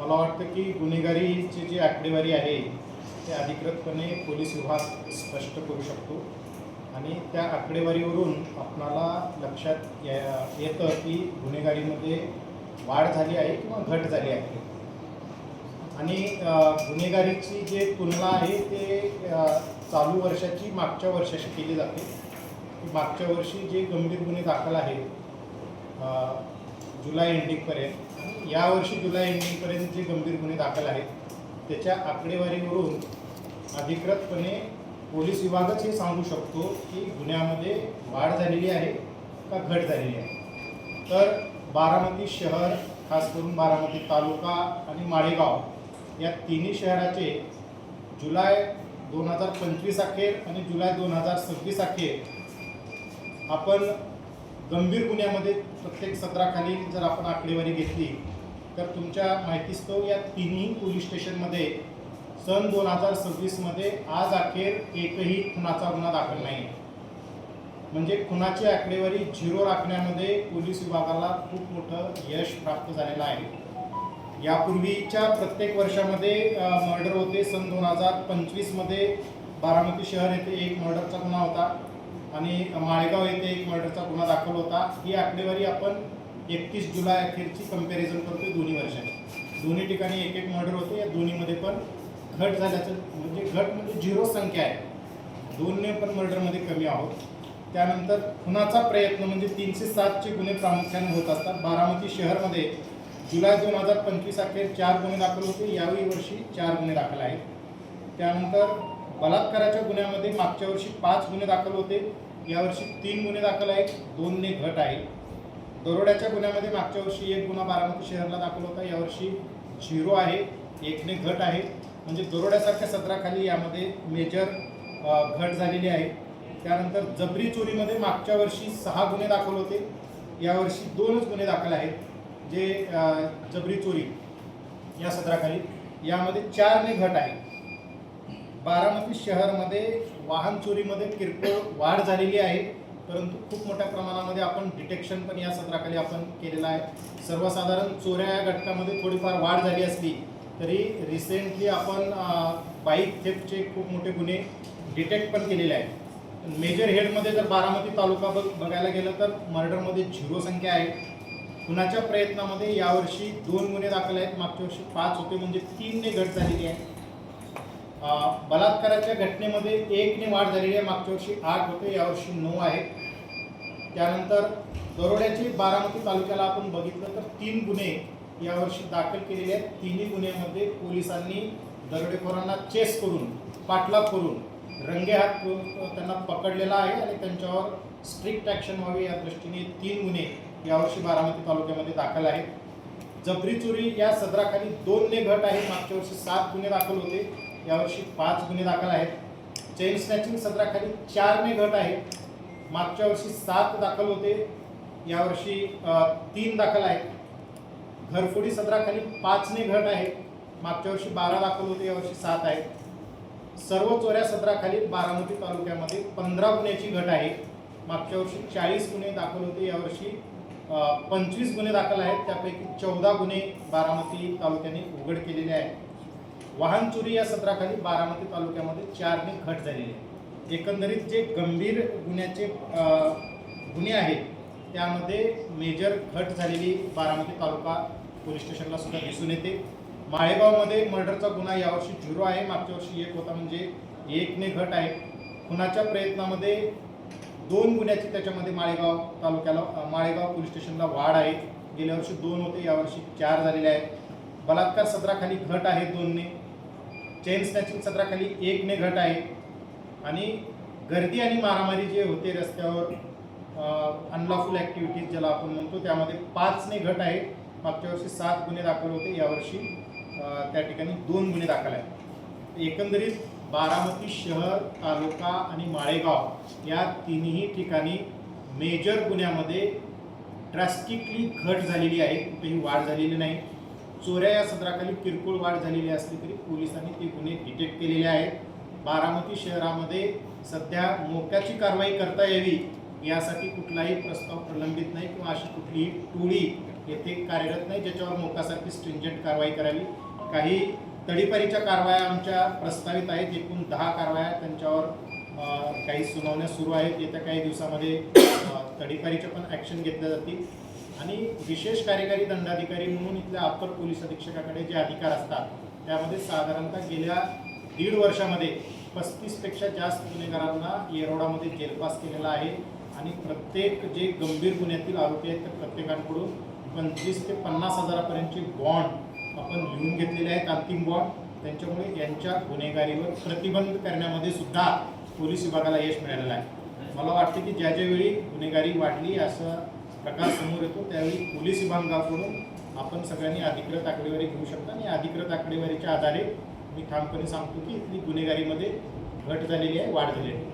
मला वाटतं की गुन्हेगारीची जी आकडेवारी आहे ते अधिकृतपणे पोलीस विभाग स्पष्ट करू शकतो आणि त्या आकडेवारीवरून आपणाला लक्षात येतं की गुन्हेगारीमध्ये वाढ झाली आहे किंवा घट झाली आहे. आणि गुन्हेगारीची जे तुलना आहे ते चालू वर्षाची मागच्या वर्षाशी केली जाते. मागच्या वर्षी जे गंभीर गुन्हे दाखल आहेत जुलै एंडिंगपर्यंत आणि यावर्षी जुलै एंडिंगपर्यंत जे गंभीर गुन्हे दाखल आहेत त्याच्या आकडेवारीवरून अधिकृतपणे पोलीस विभागच हे सांगू शकतो की गुन्ह्यामध्ये वाढ झालेली आहे का घट झालेली आहे. तर बारामती शहर, खास करून बारामती तालुका आणि माळेगाव या तिन्ही शहराचे जुलै 2025 अखेर आणि जुलै 2026 अखेर आपण गंभीर गुन्ह्यामध्ये प्रत्येक सत्राखाली जर आपण आकडेवारी घेतली तर तुमच्या माहितीस्तव या तिन्ही पोलीस स्टेशनमध्ये सन 2026मध्ये आज अखेर एकही खुनाचा गुन्हा दाखल नाही. म्हणजे खुनाची आकडेवारी 0 राखण्यामध्ये पोलीस विभागाला खूप मोठं यश प्राप्त झालेलं आहे. यापूर्वीच्या प्रत्येक वर्षामध्ये मर्डर होते. सन 2025मध्ये बारामती शहर येथे एक मर्डरचा गुन्हा होता आणि माळेगाव येथे एक मर्डरचा गुन्हा दाखल होता. ही आकडेवारी आपण 31 जुलै अखेरची कंपॅरिझन करतोय दोन्ही वर्षाची. दोन्ही ठिकाणी एक एक मर्डर होते. या दोन्हीमध्ये पण घट झाल्याचं घट म्हणजे 0 संख्या आहे. दोन्ही पण मर्डरमध्ये कमी आहोत. त्यानंतर खुनाचा प्रयत्न म्हणजे 307चे गुन्हे प्रामुख्याने होत असतात. बारामती शहरमध्ये जुलै 2025 अखेर 4 गुन्हे दाखल होते. यावेळी वर्षी 4 गुन्हे दाखल आहेत. त्यानंतर बलात्काराच्या गुन्ह्यामध्ये मागच्या वर्षी 5 गुन्हे दाखल होते. यावर्षी 3 गुन्हे दाखल आहेत. 2ने घट आहे. दरोड्याच्या गुन्ह्यामध्ये मागच्या वर्षी 1 गुन्हा बारामती शहराला दाखल होता. यावर्षी 0 आहे. 1ने घट आहे. म्हणजे दरोड्यासारख्या सत्राखाली यामध्ये मेजर घट झालेली आहे. त्यानंतर जबरी चोरीमध्ये मागच्या वर्षी 6 गुन्हे दाखल होते. यावर्षी 2च गुन्हे दाखल आहेत जे जबरी चोरी या सत्राखाली. यामध्ये 4ने घट आहे. बारामती शहरामध्ये वाहन चोरीमध्ये किरकोळ वाढ झालेली आहे, परंतु खूप मोठ्या प्रमाणामध्ये आपण डिटेक्शन पण या सत्राखाली आपण केलेलं आहे. सर्वसाधारण चोऱ्या या घटकामध्ये थोडीफार वाढ झाली असली तरी रिसेंटली आपण बाईक थेफ्टचे खूप मोठे गुन्हे डिटेक्ट पण केलेले आहेत. मेजर हेडमध्ये जर बारामती तालुका बघायला गेलं तर मर्डरमध्ये 0 संख्या आहे. खुनाच्या प्रयत्नामध्ये यावर्षी 2 गुन्हे दाखल आहेत. मागच्या वर्षी 5 होते म्हणजे 3ने घट झालेली आहे. बलात्काराच्या घटनेमध्ये 1ने वाढ झालेली आहे. मागच्या वर्षी 8 होते, यावर्षी 9 आहे. त्यानंतर दरोड्याचे बारामती तालुक्याला आपण बघितलं तर 3 गुन्हे यावर्षी दाखल केलेले आहेत. तिन्ही गुन्ह्यामध्ये पोलिसांनी दरोडेखोरांना चेस करून, पाठलाग करून रंगेहात त्यांना पकडलेला आहे आणि त्यांच्यावर स्ट्रिक्ट ॲक्शन व्हावी या दृष्टीने 3 गुन्हे यावर्षी बारामती तालुक्यामध्ये दाखल आहेत. जबरी चोरी या सदराखाली 2ने घट आहे. मागच्या वर्षी 7 गुन्हे दाखल होते. यावर्षी 5 गुन्हे दाखल आहेत. चेन स्नॅचिंग सदराखाली 4ने घट आहे. मागच्या वर्षी 7 दाखल होते. यावर्षी 3 दाखल आहेत. घरफोडी सदराखाली 5ने घट आहे. मागच्या वर्षी 12 दाखल होते. यावर्षी 7 आहेत. सर्व चोऱ्या सदराखाली बारामती तालुक्यामध्ये 15 गुन्ह्याची घट आहे. मागच्या वर्षी 40 गुन्हे दाखल होते. यावर्षी 25 गुन्हे दाखल आहेत. त्यापैकी 14 गुन्हे बारामती तालुक्याने उघड केलेले आहेत. वाहन चोरी या सत्राखाली बारामती तालुक्यामध्ये 4ने घट झालेली आहे. एकंदरीत जे गंभीर गुन्हे आहेत त्यामध्ये मेजर घट झालेली बारामती तालुका पोलीस स्टेशनला सुद्धा दिसून येते. माळेगावमध्ये मर्डरचा गुन्हा यावर्षी 0 आहे. मागच्या वर्षी 1 होता म्हणजे 1ने घट आहे. खुनाच्या प्रयत्नामध्ये 2 गुन्ह्याची त्याच्यामध्ये माळेगाव तालुक्याला माळेगाव पोलीस स्टेशनला वाढ आहे. गेल्या वर्षी 2 होते, यावर्षी 4 झालेले आहेत. बलात्कार सदराखाली घट आहे 2ने. चेन स्नॅचिंग सदराखाली 1ने घट आहे. आणि गर्दी आणि मारामारी जे होते रस्त्यावर अनलॉफुल ॲक्टिव्हिटीज ज्याला आपण म्हणतो त्यामध्ये 5ने घट आहे. मागच्या वर्षी 7 गुन्हे दाखल होते. यावर्षी त्या ठिकाणी 2 गुन्हे दाखल आहेत. एकंदरीत बारामती शहर, तालुका आणि माळेगाव या तिन्ही ठिकाणी मेजर गुन्ह्यामध्ये ड्रास्टिकली घट झालेली आहे. कुठेही वाढ झालेली नाही. चोऱ्या या सदराखाली किरकोळ वाढ झालेली असली तरी पोलिसांनी ते गुन्हे डिटेक्ट केलेले आहेत. बारामती शहरामध्ये सध्या मोक्याची कारवाई करता यावी यासाठी कुठलाही प्रस्ताव प्रलंबित नाही किंवा अशी कुठलीही टोळी येथे कार्यरत नाही, ज्याच्यावर मोकासारखी स्ट्रिंजंट कारवाई करावी. काही तडीपारीच्या कारवाया आमच्या प्रस्तावित आहेत, एकूण 10 कारवाया त्यांच्यावर काही सुनावण्या सुरू आहेत. येत्या काही दिवसामध्ये तडीपारीच्या पण ॲक्शन घेतल्या जातील. आणि विशेष कार्यकारी दंडाधिकारी म्हणून इथल्या अप्पर पोलीस अधीक्षकाकडे जे अधिकार असतात त्यामध्ये साधारणतः गेल्या 1.5 वर्षामध्ये 35पेक्षा जास्त गुन्हेगारांना येरवडामध्ये जेलपास केलेला आहे. आणि प्रत्येक जे गंभीर गुन्ह्यातील आरोपी आहेत तर प्रत्येकाकडून 25 ते 50 हजारापर्यंतचे बॉन्ड आपण लिहून घेतलेले आहेत, अंतिम बॉन्ड. त्यांच्यामुळे यांच्या गुन्हेगारीवर प्रतिबंध करण्यामध्ये सुद्धा पोलीस विभागाला यश मिळालेलं आहे. मला वाटते की ज्या ज्यावेळी गुन्हेगारी वाढली असा प्रकार समोर येतो त्यावेळी पोलीस विभागाकडून आपण सगळ्यांनी अधिकृत आकडेवारी घेऊ शकता. आणि अधिकृत आकडेवारीच्या आधारे मी ठामपणे सांगतो की इथली गुन्हेगारीमध्ये घट झालेली आहे, वाढ झालेली आहे.